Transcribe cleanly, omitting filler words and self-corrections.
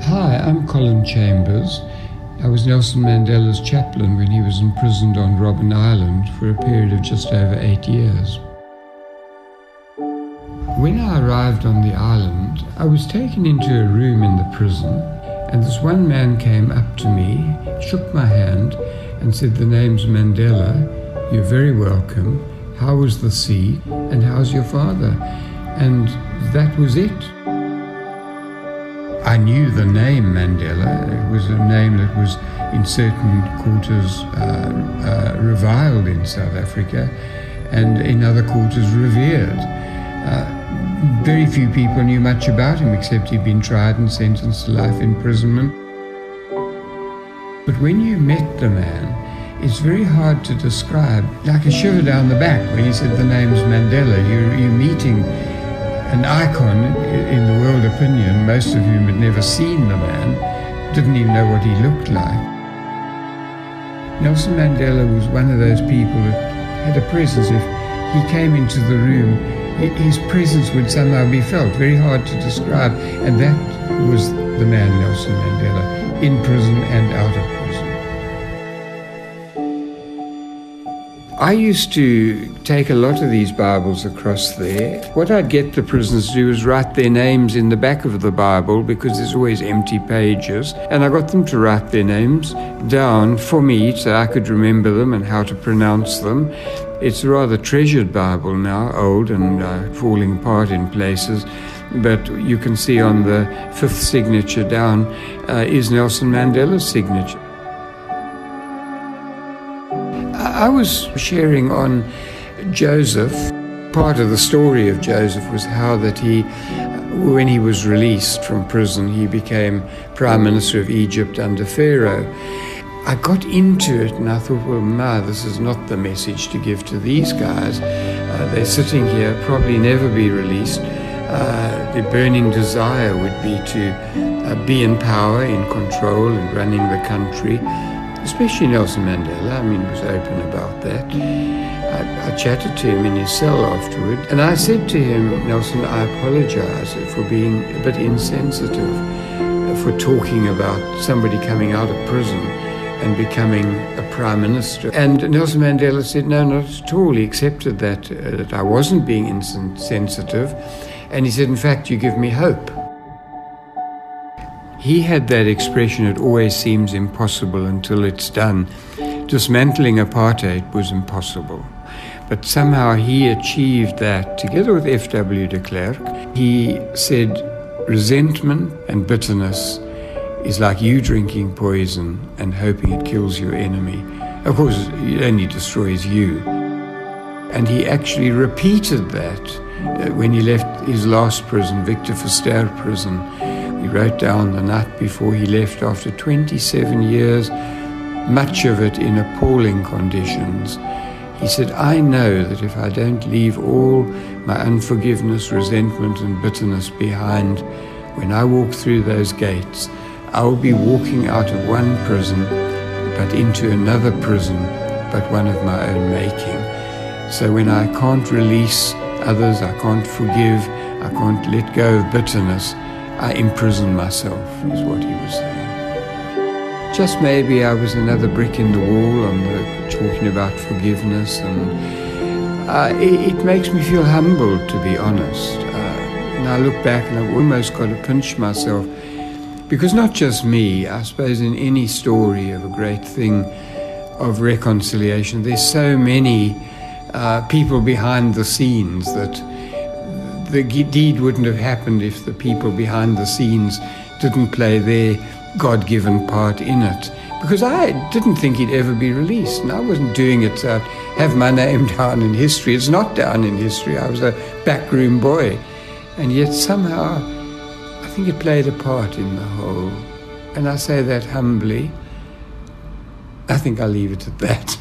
Hi, I'm Colin Chambers. I was Nelson Mandela's chaplain when he was imprisoned on Robben Island for a period of just over 8 years. When I arrived on the island, I was taken into a room in the prison, and this one man came up to me, shook my hand, and said, "The name's Mandela. You're very welcome. How was the sea? And how's your father?" And that was it. I knew the name Mandela. It was a name that was in certain quarters reviled in South Africa, and in other quarters revered. Very few people knew much about him, except he'd been tried and sentenced to life imprisonment. But when you met the man, it's very hard to describe. Like a shiver down the back when he said the name's Mandela. You're meeting an icon in the world opinion, most of whom had never seen the man, didn't even know what he looked like. Nelson Mandela was one of those people that had a presence. If he came into the room, his presence would somehow be felt, very hard to describe, and that was the man Nelson Mandela, in prison and out of prison. I used to take a lot of these Bibles across there. What I'd get the prisoners to do was write their names in the back of the Bible, because there's always empty pages, and I got them to write their names down for me so I could remember them and how to pronounce them. It's a rather treasured Bible now, old and falling apart in places, but you can see on the fifth signature down is Nelson Mandela's signature. I was sharing on Joseph. Part of the story of Joseph was how that when he was released from prison, he became Prime Minister of Egypt under Pharaoh. I got into it and I thought, well, this is not the message to give to these guys. They're sitting here, probably never be released. Their burning desire would be to be in power, in control, and running the country. Especially Nelson Mandela, he was open about that. I chatted to him in his cell afterward, and I said to him, "Nelson, I apologize for being a bit insensitive, for talking about somebody coming out of prison and becoming a prime minister." And Nelson Mandela said, "No, not at all." He accepted that I wasn't being insensitive, and he said, "In fact, you give me hope." He had that expression, "It always seems impossible until it's done." Dismantling apartheid was impossible, but somehow he achieved that together with F.W. de Klerk. He said, resentment and bitterness is like you drinking poison and hoping it kills your enemy. Of course, it only destroys you. And he actually repeated that when he left his last prison, Victor Verster prison. He wrote down the night before he left, after 27 years, much of it in appalling conditions. He said, "I know that if I don't leave all my unforgiveness, resentment, and bitterness behind, when I walk through those gates, I will be walking out of one prison, but into another prison, but one of my own making. So when I can't release others, I can't forgive, I can't let go of bitterness, I imprison myself," is what he was saying. Just maybe I was another brick in the wall on talking about forgiveness, and it makes me feel humbled, to be honest. And I look back and I've almost got to pinch myself, because not just me, I suppose in any story of a great thing of reconciliation, there's so many people behind the scenes that the deed wouldn't have happened if the people behind the scenes didn't play their God-given part in it. Because I didn't think he'd ever be released, and I wasn't doing it to have my name down in history. It's not down in history. I was a backroom boy. And yet somehow, I think it played a part in the whole. And I say that humbly. I think I'll leave it at that.